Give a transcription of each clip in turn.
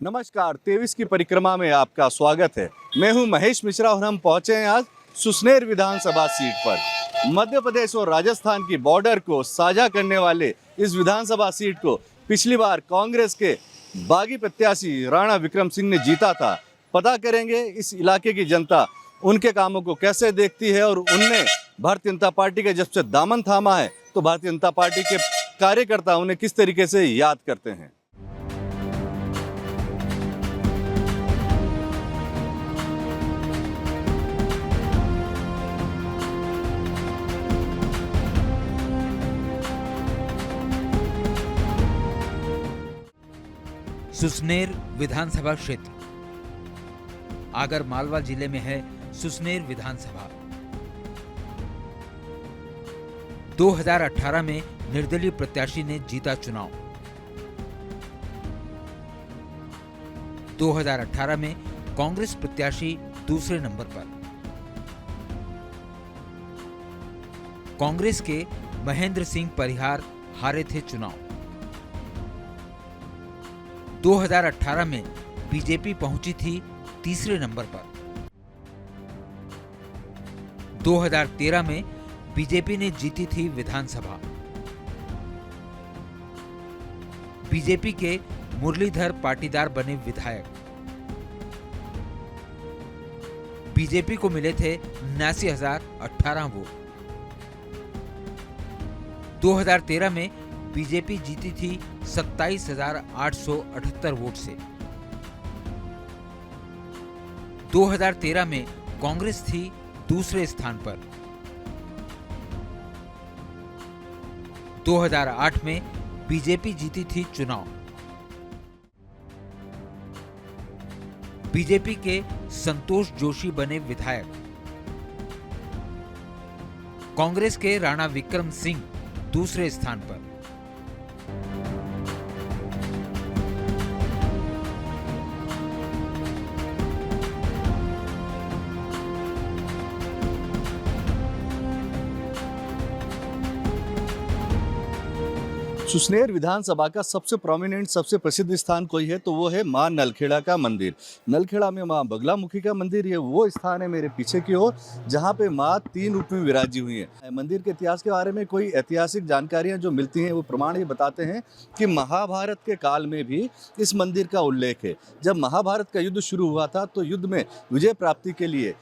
नमस्कार, 23 की परिक्रमा में आपका स्वागत है। मैं हूं महेश मिश्रा और हम पहुंचे हैं आज सुसनेर विधानसभा सीट पर। मध्य प्रदेश और राजस्थान की बॉर्डर को साझा करने वाले इस विधानसभा सीट को पिछली बार कांग्रेस के बागी प्रत्याशी राणा विक्रम सिंह ने जीता था। पता करेंगे इस इलाके की जनता उनके कामों को कैसे देखती है और उनने भारतीय जनता पार्टी का जब से दामन थामा है तो भारतीय जनता पार्टी के कार्यकर्ता उन्हें किस तरीके से याद करते हैं। सुसनेर विधानसभा क्षेत्र आगर मालवा जिले में है। सुसनेर विधानसभा 2018 में निर्दलीय प्रत्याशी ने जीता चुनाव। 2018 में कांग्रेस प्रत्याशी दूसरे नंबर पर। कांग्रेस के महेंद्र सिंह परिहार हारे थे चुनाव। 2018 में बीजेपी पहुंची थी तीसरे नंबर पर। 2013 में बीजेपी ने जीती थी विधानसभा। बीजेपी के मुरलीधर पाटीदार बने विधायक। बीजेपी को मिले थे 79,018 वोट। 2013 में बीजेपी जीती थी 27,878 वोट से। 2013 में कांग्रेस थी दूसरे स्थान पर। 2008 में बीजेपी जीती थी चुनाव। बीजेपी के संतोष जोशी बने विधायक। कांग्रेस के राणा विक्रम सिंह दूसरे स्थान पर। सुसनेर विधानसभा का सबसे प्रोमिनेंट सबसे प्रसिद्ध स्थान कोई है तो वो है मां नलखेड़ा का मंदिर। नलखेड़ा में मां बगलामुखी का मंदिर, ये वो स्थान है मेरे पीछे की ओर जहाँ पे मां 3 रूप में विराजी हुई है। मंदिर के इतिहास के बारे में कोई ऐतिहासिक जानकारियाँ जो मिलती हैं वो प्रमाण ये बताते हैं कि महाभारत के काल में भी इस मंदिर का उल्लेख है। जब महाभारत का युद्ध शुरू हुआ था तो युद्ध में विजय प्राप्ति के लिए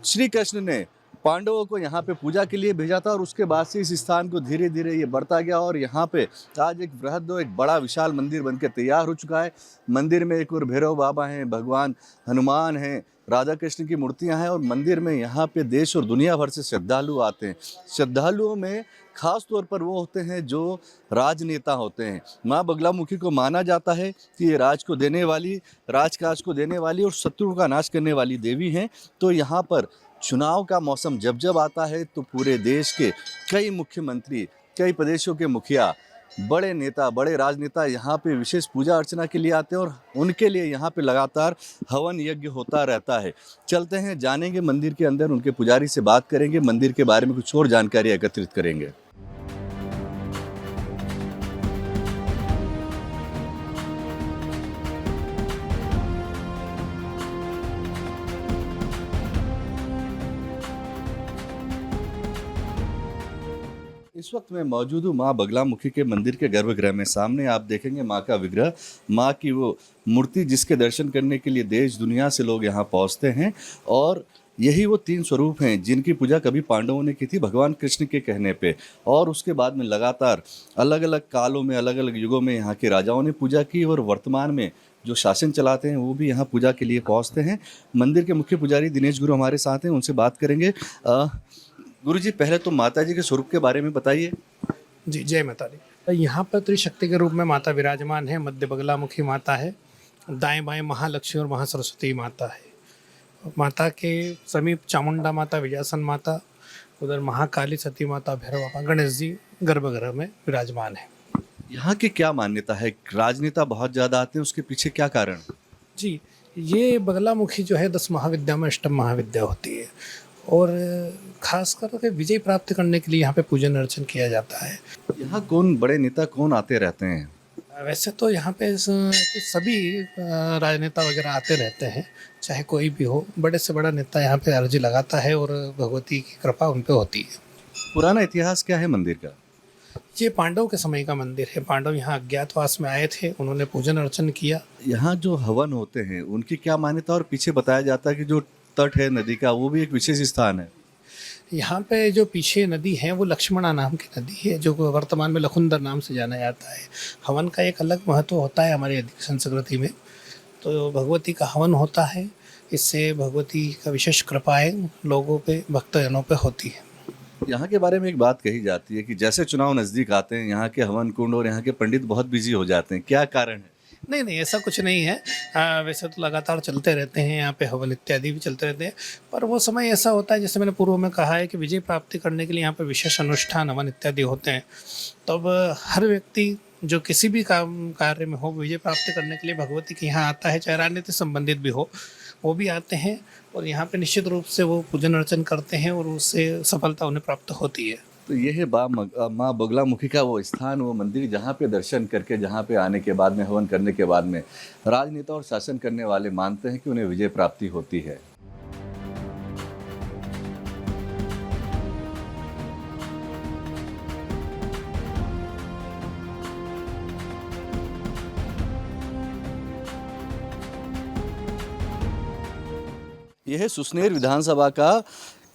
श्री कृष्ण ने पांडवों को यहाँ पे पूजा के लिए भेजा था और उसके बाद से इस स्थान को धीरे धीरे ये बढ़ता गया और यहाँ पे आज एक एक बड़ा विशाल मंदिर बनकर तैयार हो चुका है। मंदिर में एक और भैरव बाबा हैं, भगवान हनुमान हैं, राधा कृष्ण की मूर्तियाँ हैं और मंदिर में यहाँ पे देश और दुनिया भर से श्रद्धालु आते हैं। श्रद्धालुओं में खास तौर पर वो होते हैं जो राजनेता होते हैं। माँ बगलामुखी को माना जाता है कि ये राज को देने वाली, राजकाज को देने वाली और शत्रु का नाश करने वाली देवी हैं। तो यहाँ पर चुनाव का मौसम जब जब आता है तो पूरे देश के कई मुख्यमंत्री, कई प्रदेशों के मुखिया, बड़े नेता, बड़े राजनेता यहाँ पे विशेष पूजा अर्चना के लिए आते हैं और उनके लिए यहाँ पे लगातार हवन यज्ञ होता रहता है। चलते हैं, जानेंगे मंदिर के अंदर, उनके पुजारी से बात करेंगे, मंदिर के बारे में कुछ और जानकारी एकत्रित करेंगे। इस वक्त मैं मौजूद हूँ माँ बगलामुखी के मंदिर के गर्भगृह में। सामने आप देखेंगे माँ का विग्रह, माँ की वो मूर्ति जिसके दर्शन करने के लिए देश दुनिया से लोग यहाँ पहुँचते हैं। और यही वो 3 स्वरूप हैं जिनकी पूजा कभी पांडवों ने की थी भगवान कृष्ण के कहने पे और उसके बाद में लगातार अलग अलग कालों में, अलग अलग युगों में यहाँ के राजाओं ने पूजा की और वर्तमान में जो शासन चलाते हैं वो भी यहाँ पूजा के लिए पहुँचते हैं। मंदिर के मुख्य पुजारी दिनेश गुरु हमारे साथ हैं, उनसे बात करेंगे। गुरु जी, पहले तो माता जी के स्वरूप के बारे में बताइए। जी, जय माता दी। यहाँ पर त्रिशक्ति के रूप में माता विराजमान है। मध्य बगलामुखी माता है, दाएं बाएं महालक्ष्मी और महासरस्वती माता है। माता के समीप चामुंडा माता, विजयासन माता, उधर महाकाली सती माता, भैरव बाबा, गणेश जी गर्भगृह में विराजमान है। यहाँ की क्या मान्यता है? राजनेता बहुत ज़्यादा आते हैं, उसके पीछे क्या कारण? जी, ये बगलामुखी जो है 10 महाविद्या में अष्टम महाविद्या होती है और खास करके विजय प्राप्त करने के लिए यहाँ पे पूजन अर्चन किया जाता है। यहाँ कौन बड़े नेता कौन आते रहते हैं? वैसे तो यहाँ पे सभी राजनेता वगैरह आते रहते हैं, चाहे कोई भी हो, बड़े से बड़ा नेता यहाँ पे अर्जी लगाता है और भगवती की कृपा उन पे होती है। पुराना इतिहास क्या है मंदिर का? ये पांडव के समय का मंदिर है। पांडव यहाँ अज्ञातवास में आए थे, उन्होंने पूजन अर्चन किया। यहाँ जो हवन होते हैं उनकी क्या मान्यता, और पीछे बताया जाता है कि जो तट है नदी का वो भी एक विशेष स्थान है। यहाँ पे जो पीछे नदी है वो लक्ष्मणा नाम की नदी है, जो वर्तमान में लखुंदर नाम से जाना जाता है। हवन का एक अलग महत्व होता है हमारी संस्कृति में। तो भगवती का हवन होता है, इससे भगवती का विशेष कृपाएं लोगों पे, भक्तजनों पे होती है। यहाँ के बारे में एक बात कही जाती है कि जैसे चुनाव नज़दीक आते हैं यहाँ के हवन कुंड और यहाँ के पंडित बहुत बिजी हो जाते हैं, क्या कारण है? नहीं नहीं, ऐसा कुछ नहीं है। वैसे तो लगातार चलते रहते हैं यहाँ पे, हवन इत्यादि भी चलते रहते हैं, पर वो समय ऐसा होता है, जैसे मैंने पूर्व में कहा है कि विजय प्राप्ति करने के लिए यहाँ पे विशेष अनुष्ठान हवन इत्यादि होते हैं। तब हर व्यक्ति जो किसी भी काम कार्य में हो, विजय प्राप्ति करने के लिए भगवती के यहाँ आता है, चाहे राजनीति संबंधित भी हो, वो भी आते हैं और यहाँ पे निश्चित रूप से वो पूजन अर्चन करते हैं और उससे सफलता उन्हें प्राप्त होती है। तो ये है माँ बगलामुखी का वो स्थान, वो मंदिर जहाँ पे दर्शन करके, जहाँ पे आने के बाद में, हवन करने के बाद में राजनेता और शासन करने वाले मानते हैं कि उन्हें विजय प्राप्ति होती है। यह है सुसनेर विधानसभा का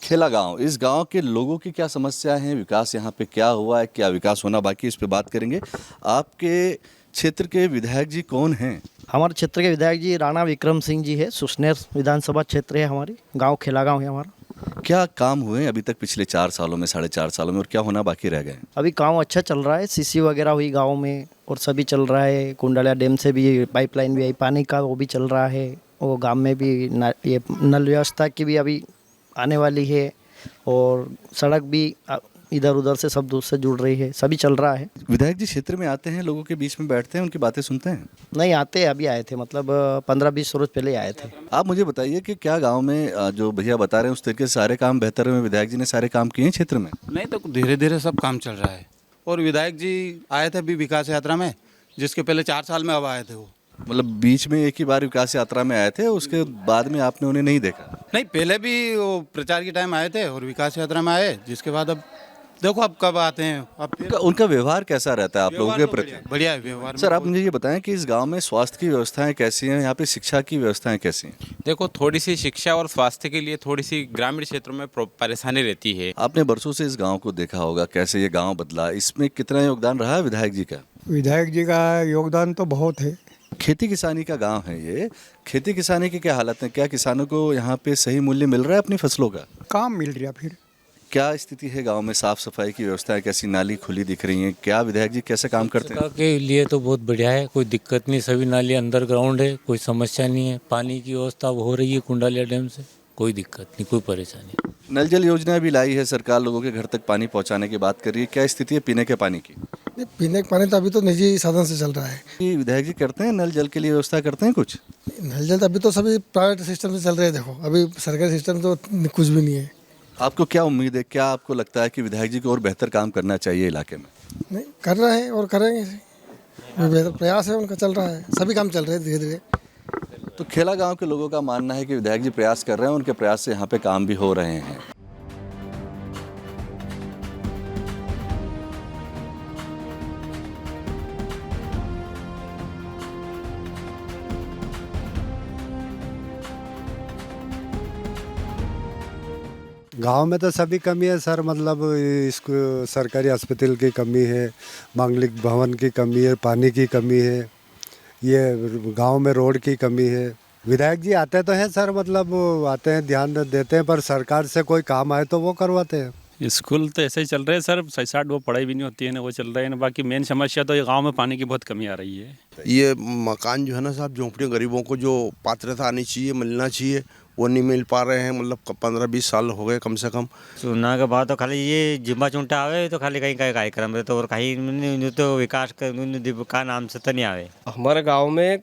खेला गांव। इस गांव के लोगों की क्या समस्याएं हैं, विकास यहाँ पे क्या हुआ है, क्या विकास होना बाकी है, इस पे बात करेंगे। आपके क्षेत्र के विधायक जी कौन हैं? हमारे क्षेत्र के विधायक जी राणा विक्रम सिंह जी है। सुसनेर विधानसभा क्षेत्र है हमारी, गांव खेला गांव है हमारा। क्या काम हुए अभी तक पिछले 4 सालों में, 4.5 सालों में, और क्या होना बाकी रह गए? अभी गांव अच्छा चल रहा है, सीसी वगैरह हुई गांव में और सभी चल रहा है। कुंडलिया डैम से भी पाइपलाइन भी आई पानी का, वो भी चल रहा है। वो गांव में भी ये नल व्यवस्था की भी अभी आने वाली है और सड़क भी इधर उधर से सब दूर से जुड़ रही है, सभी चल रहा है। विधायक जी क्षेत्र में आते हैं, लोगों के बीच में बैठते हैं, उनकी बातें सुनते हैं? नहीं आते, अभी आए थे, मतलब 15-20 रोज पहले आए थे। आप मुझे बताइए कि क्या गांव में जो भैया बता रहे हैं उस तरीके से सारे काम बेहतर हुए, विधायक जी ने सारे काम किए हैं क्षेत्र में? नहीं, तो धीरे धीरे सब काम चल रहा है। और विधायक जी आए थे अभी विकास यात्रा में, जिसके पहले 4 साल में अब आए थे वो। मतलब बीच में एक ही बार विकास यात्रा में आए थे, उसके बाद में आपने उन्हें नहीं देखा? नहीं, पहले भी वो प्रचार के टाइम आए थे और विकास यात्रा में आए, जिसके बाद अब देखो अब कब आते हैं। अब उनका व्यवहार कैसा रहता है आप लोगों के प्रति? बढ़िया है व्यवहार। सर आप मुझे ये बताएं कि इस गांव में स्वास्थ्य की व्यवस्थाएं कैसी हैं, यहाँ पे शिक्षा की व्यवस्थाएं कैसी हैं? देखो, थोड़ी सी शिक्षा और स्वास्थ्य के लिए थोड़ी सी ग्रामीण क्षेत्रों में परेशानी रहती है। आपने बरसों से इस गांव को देखा होगा, कैसे ये गांव बदला, इसमें कितना योगदान रहा है विधायक जी का? विधायक जी का योगदान तो बहुत है। खेती किसानी का गांव है ये, खेती किसानी की क्या हालत है? क्या किसानों को यहाँ पे सही मूल्य मिल रहा है अपनी फसलों का? काम मिल रहा फिर। क्या स्थिति है गांव में, साफ सफाई की व्यवस्थाएं कैसी, नाली खुली दिख रही हैं? क्या विधायक जी कैसे काम करते हैं? के लिए तो बहुत बढ़िया है, कोई दिक्कत नहीं, सभी नाली अंडरग्राउंड है, कोई समस्या नहीं है। पानी की व्यवस्था हो रही है कुंडलिया डैम से, कोई दिक्कत नहीं, कोई परेशानी। नल जल योजना भी लाई है सरकार, लोगों के घर तक पानी पहुंचाने की बात कर रही है। क्या स्थिति है पीने के पानी की? पीने का पानी तो अभी तो निजी साधन से चल रहा है। ये विधायक जी करते हैं नल जल के लिए व्यवस्था करते हैं कुछ? नल जल अभी तो सभी प्राइवेट सिस्टम से चल रहे हैं। देखो अभी सरकारी सिस्टम तो कुछ भी नहीं है। आपको क्या उम्मीद है, क्या आपको लगता है कि विधायक जी को और बेहतर काम करना चाहिए इलाके में? नहीं कर रहे हैं और करेंगे, बेहतर प्रयास है उनका, चल रहा है, सभी काम चल रहे हैं धीरे धीरे। तो खेला गांव के लोगों का मानना है कि विधायक जी प्रयास कर रहे हैं, उनके प्रयास से यहाँ पे काम भी हो रहे हैं। गांव में तो सभी कमी है सर, मतलब इसको सरकारी अस्पताल की कमी है, मांगलिक भवन की कमी है, पानी की कमी है, ये गांव में रोड की कमी है। विधायक जी आते तो हैं सर, मतलब आते हैं, ध्यान देते हैं, पर सरकार से कोई काम आए तो वो करवाते हैं। स्कूल तो ऐसे ही चल रहे हैं सर, 6-7 वो पढ़ाई भी नहीं होती है ना, वो चल रहे हैं ना। बाकी मेन समस्या तो ये गांव में पानी की बहुत कमी आ रही है। ये मकान जो है ना साहब, झोंपड़ियों गरीबों को जो पात्रता आनी चाहिए, मिलना चाहिए, वो नहीं मिल पा रहे हैं। मतलब 15-20 साल हो गए कम से कम। सुनना के बाद तो खाली ये जिम्मा चुंटा आवे तो खाली कहीं कहीं कार्यक्रम रहे तो, और कहीं तो विकास का नाम से तो नहीं आवे। हमारे गांव में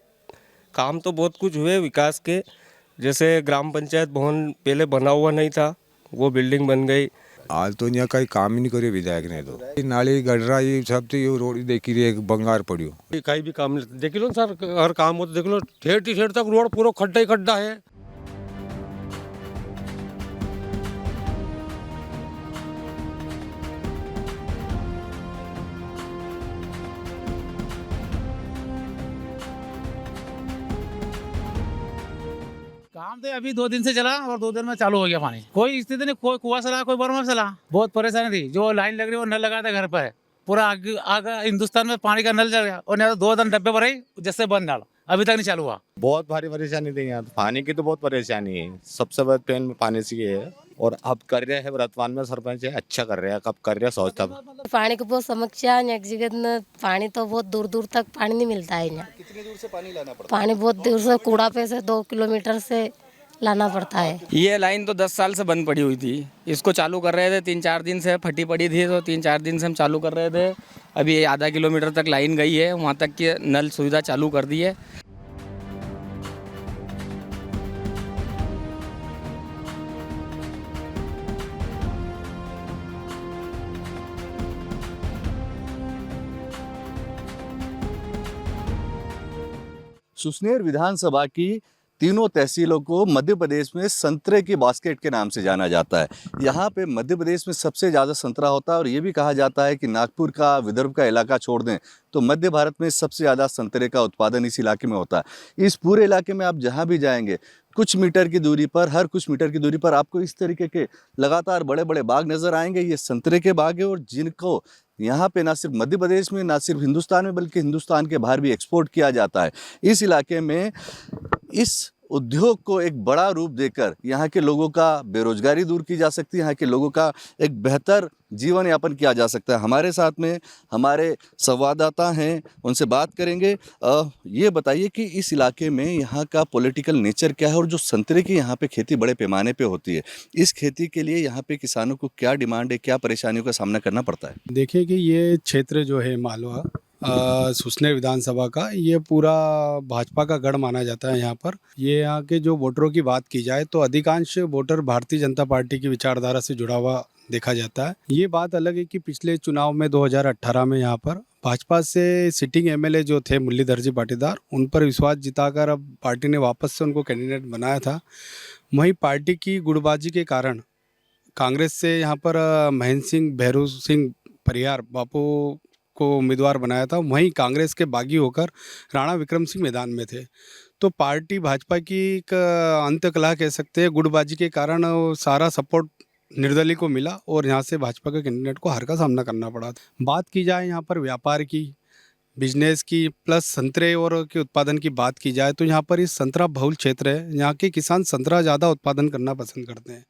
काम तो बहुत कुछ हुए विकास के, जैसे ग्राम पंचायत भवन पहले बना हुआ नहीं था, वो बिल्डिंग बन गई। आज तो यहाँ कहीं काम ही नहीं करे विधायक ने तो नाली गडरा ये सब तो ये रोड देखी रही है बंगार पड़ियो कहीं भी काम नहीं देख लो सर, हर काम हो तो देख लो ठेठ तक रोड पूरा खड्डा ही खड्डा है। काम तो अभी 2 दिन से चला और 2 दिन में चालू हो गया पानी। कोई स्थिति नहीं, कोई कुआं चला, कोई बर्मा चला। बहुत परेशानी थी। जो लाइन लग रही है वो नल लगा था घर पर, पूरा आगे हिंदुस्तान में पानी का नल चल गया और नहीं तो 2 दिन डब्बे भरे जिससे बंद डाला, अभी तक नहीं चालू हुआ। बहुत भारी परेशानी थी यहाँ, पानी की तो बहुत परेशानी है। सबसे बड़ा पेन में पानी से है और अब कर रहे हैं वर्तमान में सरपंच है, अच्छा कर रहे हैं। कब कर रहे हैं सोचता पानी की बहुत समस्या है एक जगह में। पानी तो बहुत दूर दूर तक पानी नहीं मिलता है यहाँ। कितनी दूर से पानी लाना पड़ता पानी बहुत दूर से, कूड़ा पे से 2 किलोमीटर से लाना पड़ता है। ये लाइन तो 10 साल से बंद पड़ी हुई थी। इसको चालू कर रहे थे 3-4 दिन से, फटी पड़ी थी तो 3-4 दिन से हम चालू कर रहे थे। अभी ये आधा किलोमीटर तक लाइन गई है, वहाँ तक की नल सुविधा चालू कर दी है। सुसनेर विधानसभा की तीनों तहसीलों को मध्य प्रदेश में संतरे की बास्केट के नाम से जाना जाता है। यहाँ पे मध्य प्रदेश में सबसे ज़्यादा संतरा होता है और ये भी कहा जाता है कि नागपुर का, विदर्भ का इलाका छोड़ दें तो मध्य भारत में सबसे ज़्यादा संतरे का उत्पादन इस इलाके में होता है। इस पूरे इलाके में आप जहाँ भी जाएंगे कुछ मीटर की दूरी पर, हर कुछ मीटर की दूरी पर आपको इस तरीके के लगातार बड़े बड़े बाग नज़र आएंगे। ये संतरे के बाग है और जिनको यहाँ पे ना सिर्फ मध्य प्रदेश में, ना सिर्फ हिंदुस्तान में, बल्कि हिंदुस्तान के बाहर भी एक्सपोर्ट किया जाता है। इस इलाके में इस उद्योग को एक बड़ा रूप देकर यहाँ के लोगों का बेरोजगारी दूर की जा सकती है, यहाँ के लोगों का एक बेहतर जीवन यापन किया जा सकता है। हमारे साथ में हमारे संवाददाता हैं, उनसे बात करेंगे। ये बताइए कि इस इलाके में यहाँ का पॉलिटिकल नेचर क्या है और जो संतरे की यहाँ पे खेती बड़े पैमाने पे होती है, इस खेती के लिए यहाँ पे किसानों को क्या डिमांड है, क्या परेशानियों का सामना करना पड़ता है? देखिए कि ये क्षेत्र जो है मालवा सुसनेर विधानसभा का, ये पूरा भाजपा का गढ़ माना जाता है। यहाँ पर ये यहाँ के जो वोटरों की बात की जाए तो अधिकांश वोटर भारतीय जनता पार्टी की विचारधारा से जुड़ा हुआ देखा जाता है। ये बात अलग है कि पिछले चुनाव में 2018 में यहाँ पर भाजपा से सिटिंग एमएलए जो थे मुरलीधर जी पाटीदार, उन पर विश्वास जिताकर अब पार्टी ने वापस से उनको कैंडिडेट बनाया था। वहीं पार्टी की गुटबाजी के कारण कांग्रेस से यहाँ पर महेंद्र सिंह भैरू सिंह परिहार बापू को उम्मीदवार बनाया था। वहीं कांग्रेस के बागी होकर राणा विक्रम सिंह मैदान में थे। तो पार्टी भाजपा की एक अंतकलह कह सकते हैं, गुटबाजी के कारण सारा सपोर्ट निर्दलीय को मिला और यहाँ से भाजपा के कैंडिडेट को हार का सामना करना पड़ा। बात की जाए यहाँ पर व्यापार की, बिजनेस की, प्लस संतरे और के उत्पादन की बात की जाए तो यहाँ पर इस संतरा बहुल क्षेत्र है। यहाँ के किसान संतरा ज़्यादा उत्पादन करना पसंद करते हैं।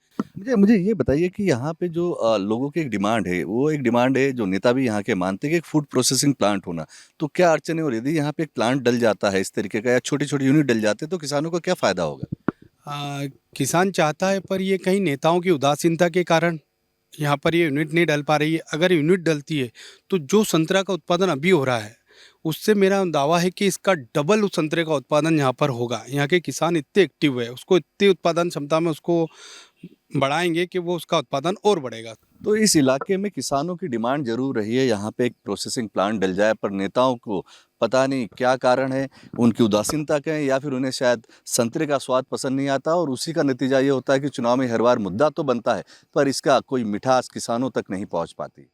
मुझे ये बताइए कि यहाँ पे जो लोगों की एक डिमांड है, वो एक डिमांड है जो नेता भी यहाँ के मानते हैं कि एक फूड प्रोसेसिंग प्लांट होना, तो क्या अड़चने हो रही थी? यहाँ पे एक प्लांट डल जाता है इस तरीके का या छोटी छोटी यूनिट डल जाते हैं तो किसानों को क्या फ़ायदा होगा? किसान चाहता है पर ये कहीं नेताओं की उदासीनता के कारण यहाँ पर ये यूनिट नहीं डल पा रही है। अगर यूनिट डलती है तो जो संतरा का उत्पादन अभी हो रहा है उससे मेरा दावा है कि इसका डबल उस संतरे का उत्पादन यहाँ पर होगा। यहाँ के किसान इतने एक्टिव है, उसको इतनी उत्पादन क्षमता में उसको बढ़ाएंगे कि वो उसका उत्पादन और बढ़ेगा। तो इस इलाके में किसानों की डिमांड जरूर रही है यहाँ पे एक प्रोसेसिंग प्लांट डल जाए, पर नेताओं को पता नहीं क्या कारण है, उनकी उदासीनता कहें या फिर उन्हें शायद संतरे का स्वाद पसंद नहीं आता और उसी का नतीजा ये होता है कि चुनाव में हर बार मुद्दा तो बनता है पर इसका कोई मिठास किसानों तक नहीं पहुँच पाती।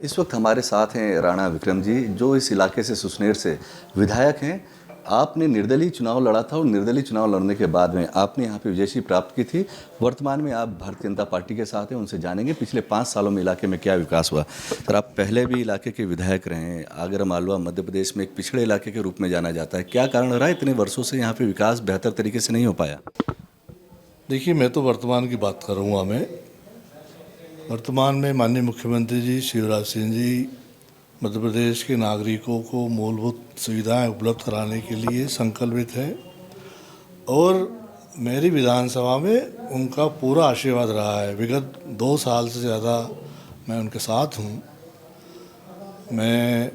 इस वक्त हमारे साथ हैं राणा विक्रम जी, जो इस इलाके से सुसनेर से विधायक हैं। आपने निर्दलीय चुनाव लड़ा था और निर्दलीय चुनाव लड़ने के बाद में आपने यहाँ पे विजयश्री प्राप्त की थी। वर्तमान में आप भारतीय जनता पार्टी के साथ हैं, उनसे जानेंगे पिछले 5 सालों में इलाके में क्या विकास हुआ। सर, आप पहले भी इलाके के विधायक रहे हैं। आगर मालवा मध्य प्रदेश में एक पिछड़े इलाके के रूप में जाना जाता है, क्या कारण रहा इतने वर्षों से यहाँ पर विकास बेहतर तरीके से नहीं हो पाया? देखिए, मैं तो वर्तमान की बात करूँगा। मैं वर्तमान में माननीय मुख्यमंत्री जी शिवराज सिंह जी मध्य प्रदेश के नागरिकों को मूलभूत सुविधाएं उपलब्ध कराने के लिए संकल्पित है और मेरी विधानसभा में उनका पूरा आशीर्वाद रहा है। विगत 2 साल से ज़्यादा मैं उनके साथ हूँ। मैं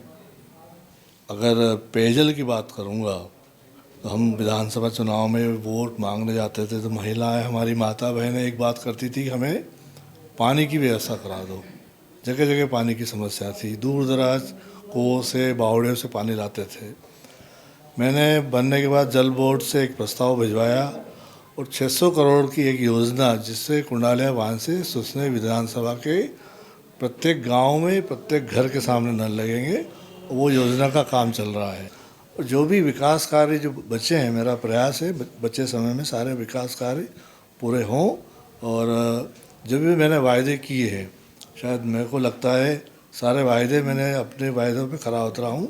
अगर पेयजल की बात करूँगा तो हम विधानसभा चुनाव में वोट मांगने जाते थे तो महिलाएं, हमारी माता बहनें एक बात करती थी कि हमें पानी की व्यवस्था करा दो। जगह जगह पानी की समस्या थी, दूर दराज कुओं से बावड़ियों से पानी लाते थे। मैंने बनने के बाद जल बोर्ड से एक प्रस्ताव भिजवाया और 600 करोड़ की एक योजना, जिससे कुंडालिया बांध से सुसनेर विधानसभा के प्रत्येक गांव में प्रत्येक घर के सामने नल लगेंगे। वो योजना का काम चल रहा है। और जो भी विकास कार्य जो बचे हैं, मेरा प्रयास है बचे समय में सारे विकास कार्य पूरे हों। और जो भी मैंने वायदे किए हैं, शायद मेरे को लगता है सारे वायदे मैंने अपने वायदों पे खरा उतरा हूँ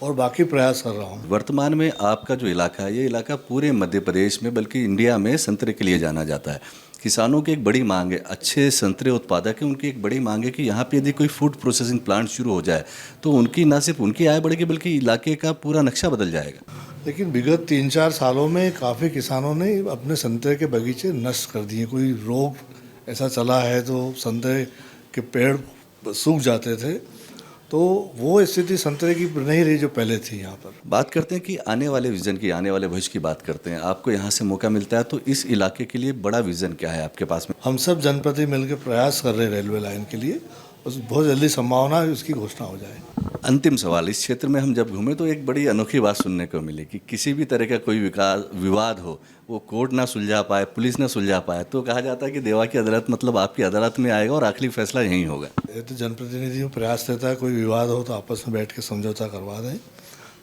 और बाकी प्रयास कर रहा हूँ। वर्तमान में आपका जो इलाका है, ये इलाका पूरे मध्य प्रदेश में बल्कि इंडिया में संतरे के लिए जाना जाता है। किसानों की एक बड़ी मांग है, अच्छे संतरे उत्पादक है, उनकी एक बड़ी मांग है कि यहाँ पे यदि कोई फूड प्रोसेसिंग प्लांट शुरू हो जाए तो उनकी न सिर्फ उनकी आय बढ़ेगी बल्कि इलाके का पूरा नक्शा बदल जाएगा। लेकिन विगत 3-4 सालों में काफ़ी किसानों ने अपने संतरे के बगीचे नष्ट कर दिए। कोई रोग ऐसा चला है तो संतरे के पेड़ सूख जाते थे, तो वो स्थिति संतरे की नहीं रही जो पहले थी। यहाँ पर बात करते हैं कि आने वाले विज़न की, आने वाले भविष्य की बात करते हैं। आपको यहाँ से मौका मिलता है तो इस इलाके के लिए बड़ा विज़न क्या है आपके पास में? हम सब जनप्रतिनिधि मिलकर प्रयास कर रहे हैं रेलवे लाइन के लिए, उस बहुत जल्दी संभावना है उसकी घोषणा हो जाए। अंतिम सवाल, इस क्षेत्र में हम जब घूमे तो एक बड़ी अनोखी बात सुनने को मिली कि किसी भी तरह का कोई विवाद हो, वो कोर्ट ना सुलझा पाए, पुलिस ना सुलझा पाए, तो कहा जाता है कि देवा की अदालत मतलब आपकी अदालत में आएगा और आखिरी फैसला यहीं होगा। ये तो जनप्रतिनिधियों प्रयास रहता है, कोई विवाद हो तो आपस में बैठ के समझौता करवा दें,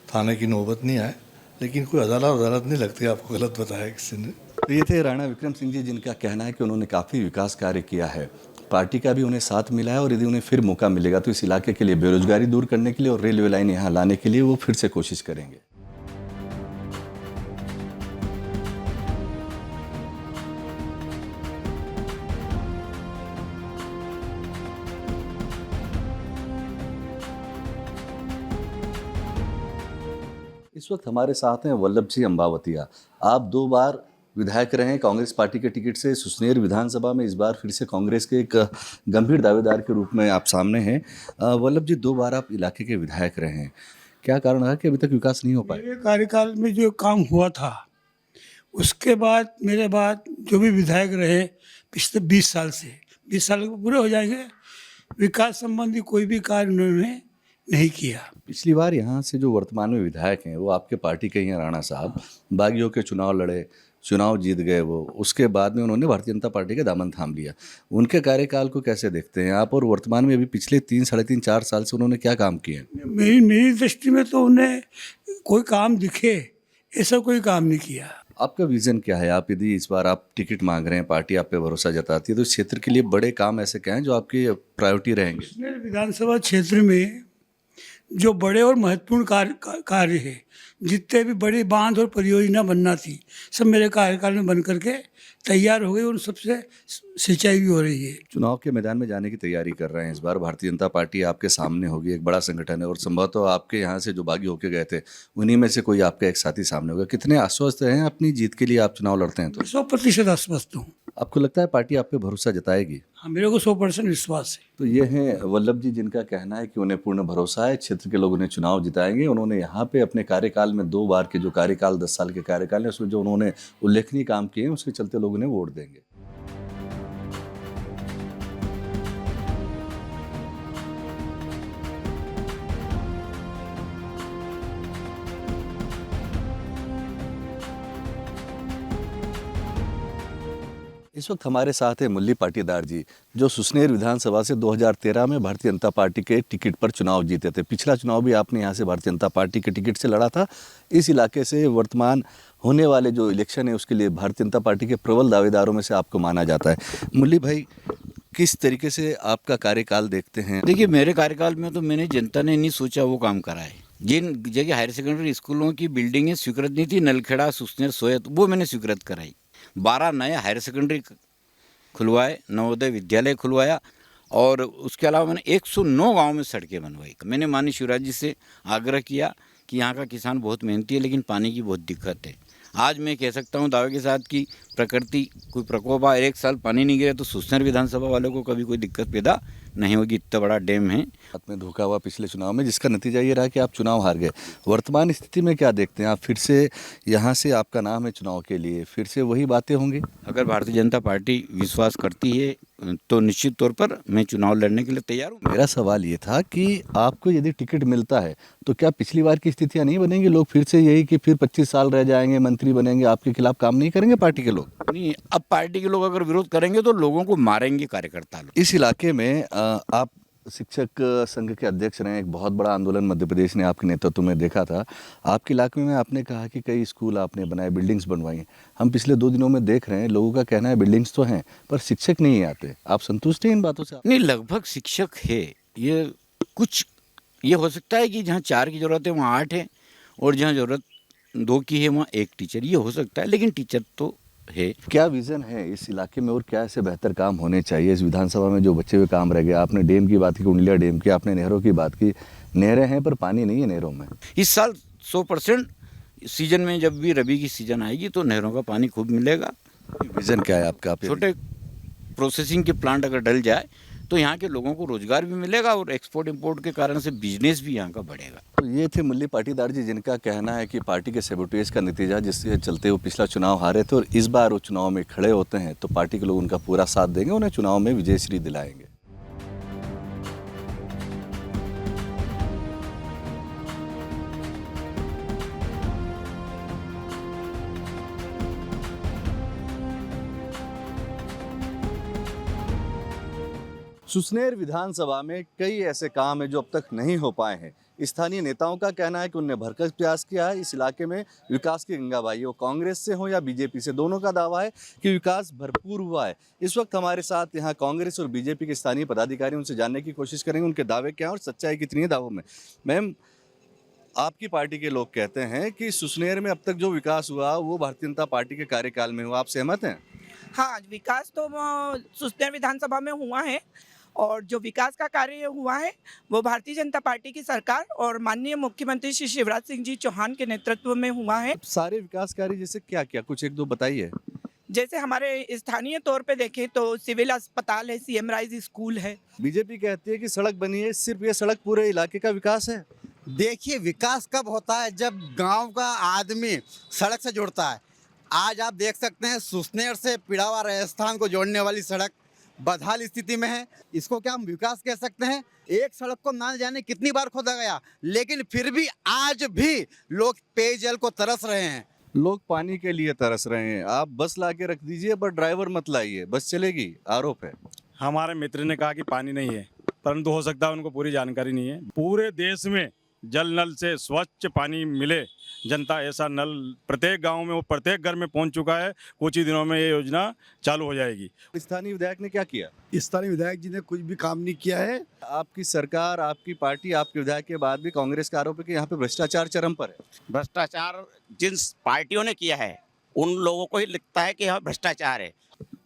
थाने की नौबत नहीं आए। लेकिन कोई अदालत नहीं लगती, आपको गलत बताया किसी ने। तो ये थे राणा विक्रम सिंह जी, जिनका कहना है कि उन्होंने काफ़ी विकास कार्य किया है, पार्टी का भी उन्हें साथ मिला है और यदि उन्हें फिर मौका मिलेगा तो इस इलाके के लिए बेरोजगारी दूर करने के लिए और रेलवे लाइन यहाँ लाने के लिए वो फिर से कोशिश करेंगे। इस वक्त हमारे साथ हैं वल्लभ जी अम्बावतिया। आप 2 बार विधायक रहे हैं कांग्रेस पार्टी के टिकट से सुसनेर विधानसभा में। इस बार फिर से कांग्रेस के एक गंभीर दावेदार के रूप में आप सामने हैं। वल्लभ जी, 2 बार आप इलाके के विधायक रहे हैं, क्या कारण है कि अभी तक विकास नहीं हो पाया? मेरे कार्यकाल में जो काम हुआ था उसके बाद मेरे बाद जो भी विधायक रहे पिछले 20 साल से, 20 साल पूरे हो जाएंगे, विकास संबंधी कोई भी कार्य उन्होंने नहीं किया। पिछली बार यहाँ से जो वर्तमान में विधायक हैं वो आपके पार्टी के ही हैं, राणा साहब। बागियों के चुनाव लड़े, चुनाव जीत गए वो, उसके बाद में उन्होंने भारतीय जनता पार्टी का दामन थाम लिया। उनके कार्यकाल को कैसे देखते हैं आप, और वर्तमान में अभी पिछले 3, साढ़े 3, 4 साल से उन्होंने क्या काम किए? मेरी दृष्टि में तो उन्हें कोई काम दिखे ऐसा कोई काम नहीं किया। आपका विजन क्या है? आप यदि इस बार आप टिकट मांग रहे हैं, पार्टी आप पे भरोसा जताती है, तो इस क्षेत्र के लिए बड़े काम ऐसे क्या हैं जो आपकी प्रायोरिटी रहेंगे? मेरे विधानसभा क्षेत्र में जो बड़े और महत्वपूर्ण कार्य है, जितने भी बड़ी बांध और परियोजना बनना थी, सब मेरे कार्यकाल में बन करके तैयार हो गई और सबसे सिंचाई भी हो रही है। चुनाव के मैदान में जाने की तैयारी कर रहे हैं इस बार। भारतीय जनता पार्टी आपके सामने होगी, एक बड़ा संगठन है और संभवतः आपके यहाँ से जो बागी होके गए थे उन्हीं में से कोई आपका एक साथी सामने होगा। कितने आश्वस्त हैं अपनी जीत के लिए आप चुनाव लड़ते हैं? तो 100% आश्वस्त हूँ। आपको लगता है पार्टी आप पे भरोसा जताएगी? हाँ, मेरे को 100% विश्वास है। तो ये हैं वल्लभ जी, जिनका कहना है कि उन्हें पूर्ण भरोसा है, क्षेत्र के लोग उन्हें चुनाव जिताएंगे। उन्होंने यहाँ पे अपने कार्यकाल में 2 बार के जो कार्यकाल 10 साल के कार्यकाल है उसमें जो उन्होंने उल्लेखनीय काम किए हैं उसके चलते लोग उन्हें वोट देंगे। इस वक्त हमारे साथ है मुल्ली पाटीदार जी, जो सुसनेर विधानसभा से 2013 में भारतीय जनता पार्टी के टिकट पर चुनाव जीते थे। पिछला चुनाव भी आपने यहाँ से भारतीय जनता पार्टी के टिकट से लड़ा था। इस इलाके से वर्तमान होने वाले जो इलेक्शन है उसके लिए भारतीय जनता पार्टी के प्रबल दावेदारों में से आपको माना जाता है। मुल्ली भाई, किस तरीके से आपका कार्यकाल देखते हैं? देखिए, मेरे कार्यकाल में तो मैंने जनता ने नहीं सोचा वो काम करा है। जिन जगह हायर सेकेंडरी स्कूलों की बिल्डिंगें स्वीकृत नहीं थी, नलखेड़ा, सुसनेर, सोयत, वो मैंने स्वीकृत कराई। 12 नए हायर सेकेंडरी खुलवाए, नवोदय विद्यालय खुलवाया और उसके अलावा मैंने 109 गांव में सड़कें बनवाई। मैंने माननीय शिवराज जी से आग्रह किया कि यहाँ का किसान बहुत मेहनती है लेकिन पानी की बहुत दिक्कत है। आज मैं कह सकता हूँ दावे के साथ कि प्रकृति कोई प्रकोप आए, 1 साल पानी नहीं गिरे तो सुसनेर विधानसभा वालों को कभी कोई दिक्कत पैदा नहीं होगी, इतना बड़ा डैम है। हाथ में धोखा हुआ पिछले चुनाव में, जिसका नतीजा ये रहा कि आप चुनाव हार गए। वर्तमान स्थिति में क्या देखते हैं आप? फिर से यहाँ से आपका नाम है चुनाव के लिए, फिर से वही बातें होंगी? अगर भारतीय जनता पार्टी विश्वास करती है तो निश्चित तौर पर मैं चुनाव लड़ने के लिए तैयार हूँ। मेरा सवाल ये था कि आपको यदि टिकट मिलता है तो क्या पिछली बार की स्थितियाँ नहीं बनेंगी? लोग फिर से यही कि फिर 25 साल रह जाएंगे, मंत्री बनेंगे, आपके खिलाफ काम नहीं करेंगे पार्टी के लोग? नहीं, अब पार्टी के लोग अगर विरोध करेंगे तो लोगों को मारेंगे कार्यकर्ता लोग। इस इलाके में आप शिक्षक संघ के अध्यक्ष रहे, एक बहुत बड़ा आंदोलन मध्य प्रदेश ने आपके नेतृत्व में देखा था। आपके इलाके में आपने कहा कि कई स्कूल आपने बनाए, बिल्डिंग्स बनवाई। हम पिछले 2 दिनों में देख रहे हैं, लोगों का कहना है बिल्डिंग्स तो हैं पर शिक्षक नहीं आते। आप संतुष्ट हैं इन बातों से? नहीं, लगभग शिक्षक है। ये हो सकता है कि जहाँ 4 की ज़रूरत है वहाँ 8 है, और जहाँ ज़रूरत 2 की है वहाँ 1 टीचर, ये हो सकता है, लेकिन टीचर तो है। क्या विज़न है इस इलाके में और क्या ऐसे बेहतर काम होने चाहिए? इस विधानसभा में जो बचे हुए काम रह गए, आपने डैम की बात की, कुंडलिया डैम की, आपने नहरों की बात की। नहरें हैं पर पानी नहीं है नहरों में। इस साल 100% सीजन में, जब भी रबी की सीजन आएगी तो नहरों का पानी खूब मिलेगा। विज़न क्या है आपका? छोटे प्रोसेसिंग के प्लांट अगर डल जाए तो यहाँ के लोगों को रोजगार भी मिलेगा और एक्सपोर्ट इंपोर्ट के कारण से बिजनेस भी यहाँ का बढ़ेगा। तो ये थे मुरली पाटीदार जी, जिनका कहना है कि पार्टी के सेबोटेज का नतीजा जिससे चलते वो पिछला चुनाव हारे थे और इस बार वो चुनाव में खड़े होते हैं तो पार्टी के लोग उनका पूरा साथ देंगे, उन्हें चुनाव में विजयश्री दिलाएंगे। सुसनेर विधानसभा में कई ऐसे काम हैं जो अब तक नहीं हो पाए हैं। स्थानीय नेताओं का कहना है कि उन्होंने भरसक प्रयास किया है इस इलाके में विकास की गंगा बहाई हो। कांग्रेस से हो या बीजेपी से, दोनों का दावा है कि विकास भरपूर हुआ है। इस वक्त हमारे साथ यहाँ कांग्रेस और बीजेपी के स्थानीय पदाधिकारी, उनसे जानने की कोशिश करेंगे उनके दावे क्या हैं और सच्चाई कितनी है दावों में। मैम, आपकी पार्टी के लोग कहते हैं कि सुसनेर में अब तक जो विकास हुआ वो भारतीय जनता पार्टी के कार्यकाल में हुआ, आप सहमत हैं? हाँ, विकास तो सुसनेर विधानसभा में हुआ है और जो विकास का कार्य हुआ है वो भारतीय जनता पार्टी की सरकार और माननीय मुख्यमंत्री श्री शिवराज सिंह जी चौहान के नेतृत्व में हुआ है। सारे विकास कार्य जैसे क्या क्या, कुछ 1-2 बताइए। जैसे हमारे स्थानीय तौर पे देखें तो सिविल अस्पताल है, CM राइज स्कूल है। बीजेपी कहती है कि सड़क बनी है, सिर्फ ये सड़क पूरे इलाके का विकास है। देखिए, विकास कब होता है? जब गांव का आदमी सड़क से जुड़ता है। आज आप देख सकते हैं सुसनेर से पिड़ावा राजस्थान को जोड़ने वाली सड़क बदहाल स्थिति में है। इसको क्या हम विकास कह सकते हैं? एक सड़क को ना जाने कितनी बार खोदा गया, लेकिन फिर भी आज भी लोग पेयजल को तरस रहे हैं। लोग पानी के लिए तरस रहे हैं। आप बस ला के रख दीजिए पर ड्राइवर मत लाइए, बस चलेगी, आरोप है। हमारे मित्र ने कहा कि पानी नहीं है, परंतु हो सकता है उनको पूरी जानकारी नहीं है। पूरे देश में जल नल से स्वच्छ पानी मिले जनता, ऐसा नल प्रत्येक गांव में और प्रत्येक घर में पहुंच चुका है। कुछ ही दिनों में ये योजना चालू हो जाएगी। स्थानीय विधायक ने क्या किया? स्थानीय विधायक जी ने कुछ भी काम नहीं किया है। आपकी सरकार, आपकी पार्टी, आपके विधायक के बाद भी कांग्रेस का आरोप है कि यहाँ पे भ्रष्टाचार चरम पर है। भ्रष्टाचार जिन पार्टियों ने किया है उन लोगों को ही लगता है कि यहाँ भ्रष्टाचार है।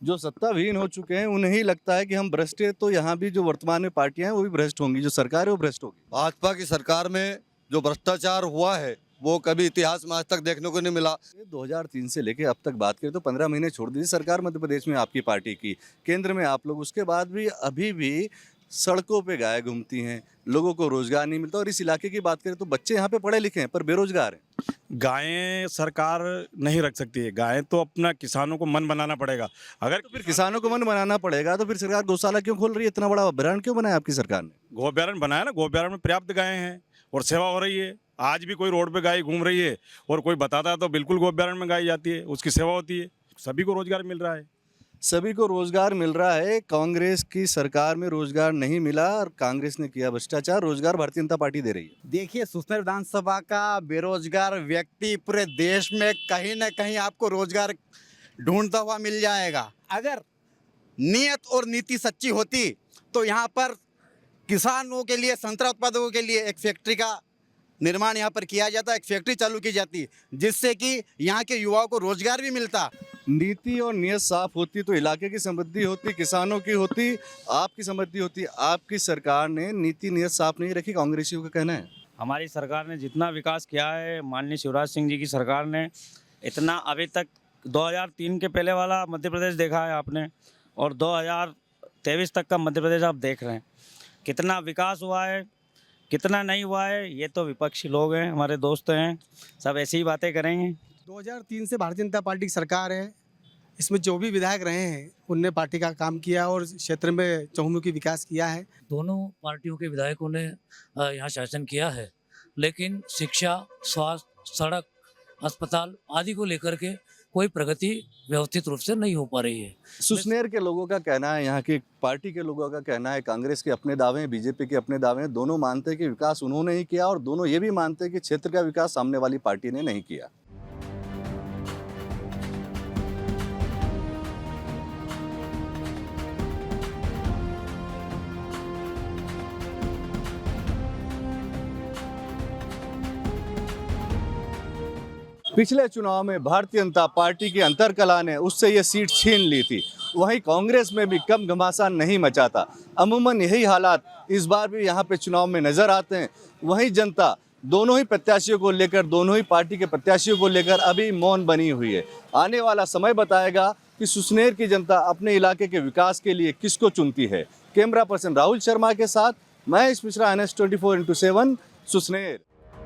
जो सत्ताविहीन हो चुके हैं उन्हें ही लगता है कि हम भ्रष्ट हैं, तो यहाँ भी जो वर्तमान में पार्टियां हैं वो भी भ्रष्ट होंगी, जो सरकार है वो भ्रष्ट होगी। भाजपा की सरकार में जो भ्रष्टाचार हुआ है वो कभी इतिहास में आज तक देखने को नहीं मिला। 2003 से लेके अब तक बात करें तो 15 महीने छोड़ दीजिए सरकार मध्य प्रदेश में आपकी पार्टी की, केंद्र में आप लोग, उसके बाद भी अभी भी सड़कों पे गायें घूमती हैं, लोगों को रोजगार नहीं मिलता। और इस इलाके की बात करें तो बच्चे यहाँ पे पढ़े लिखे हैं पर बेरोजगार हैं। गायें सरकार नहीं रख सकती है, गायें तो अपना किसानों को मन बनाना पड़ेगा। अगर तो फिर किसानों को मन बनाना पड़ेगा तो फिर सरकार गौशाला क्यों खोल रही है? इतना बड़ा अभ्यारण्य क्यों बनाया आपकी सरकार ने? गौअभ्यारण्य बनाया ना, गौअभ्यारण्य में पर्याप्त गायें हैं और सेवा हो रही है। आज भी कोई रोड पे गाय घूम रही है और कोई बताता है तो बिल्कुल गौअभ्यारण्य में गाय जाती है, उसकी सेवा होती है। सभी को रोजगार मिल रहा है। सभी को रोजगार मिल रहा है। कांग्रेस की सरकार में रोजगार नहीं मिला और कांग्रेस ने किया भ्रष्टाचार, रोजगार भारतीय जनता पार्टी दे रही है। देखिए, सुसनेर विधानसभा का बेरोजगार व्यक्ति पूरे देश में कहीं न कहीं आपको रोजगार ढूंढता हुआ मिल जाएगा। अगर नियत और नीति सच्ची होती तो यहाँ पर किसानों के लिए, संतरा उत्पादकों के लिए एक फैक्ट्री का निर्माण यहाँ पर किया जाता, एक फैक्ट्री चालू की जाती, जिससे कि यहाँ के युवाओं को रोजगार भी मिलता। नीति और नियत साफ होती तो इलाके की समृद्धि होती, किसानों की होती, आपकी समृद्धि होती। आपकी सरकार ने नीति नियत साफ नहीं रखी, कांग्रेसियों का कहना है। हमारी सरकार ने जितना विकास किया है, माननीय शिवराज सिंह जी की सरकार ने, इतना अभी तक 2003 के पहले वाला मध्य प्रदेश देखा है आपने, और 23 तक का मध्य प्रदेश आप देख रहे हैं, कितना विकास हुआ है कितना नहीं हुआ है, ये तो विपक्षी लोग हैं, हमारे दोस्त हैं, सब ऐसी ही बातें करेंगे। 2003 से भारतीय जनता पार्टी की सरकार है। इसमें जो भी विधायक रहे हैं उनने पार्टी का काम किया और क्षेत्र में चहुमुखी विकास किया है। दोनों पार्टियों के विधायकों ने यहाँ शासन किया है, लेकिन शिक्षा, स्वास्थ्य, सड़क, अस्पताल आदि को लेकर के कोई प्रगति व्यवस्थित रूप से नहीं हो पा रही है। सुसनेर के लोगों का कहना है, यहाँ की पार्टी के लोगों का कहना है, कांग्रेस के अपने दावे हैं, बीजेपी के अपने दावे हैं, दोनों मानते हैं कि विकास उन्होंने ही किया और दोनों ये भी मानते हैं कि क्षेत्र का विकास सामने वाली पार्टी ने नहीं किया। पिछले चुनाव में भारतीय जनता पार्टी की अंतरकलह ने उससे ये सीट छीन ली थी। वहीं कांग्रेस में भी कम घमासान नहीं मचा था। अमूमन यही हालात इस बार भी यहाँ पे चुनाव में नजर आते हैं। वहीं जनता दोनों ही प्रत्याशियों को लेकर, दोनों ही पार्टी के प्रत्याशियों को लेकर अभी मौन बनी हुई है। आने वाला समय बताएगा कि सुसनेर की जनता अपने इलाके के विकास के लिए किसको चुनती है। कैमरा पर्सन राहुल शर्मा के साथ मैं इस मिश्रा, NS 24x7 सुसनेर।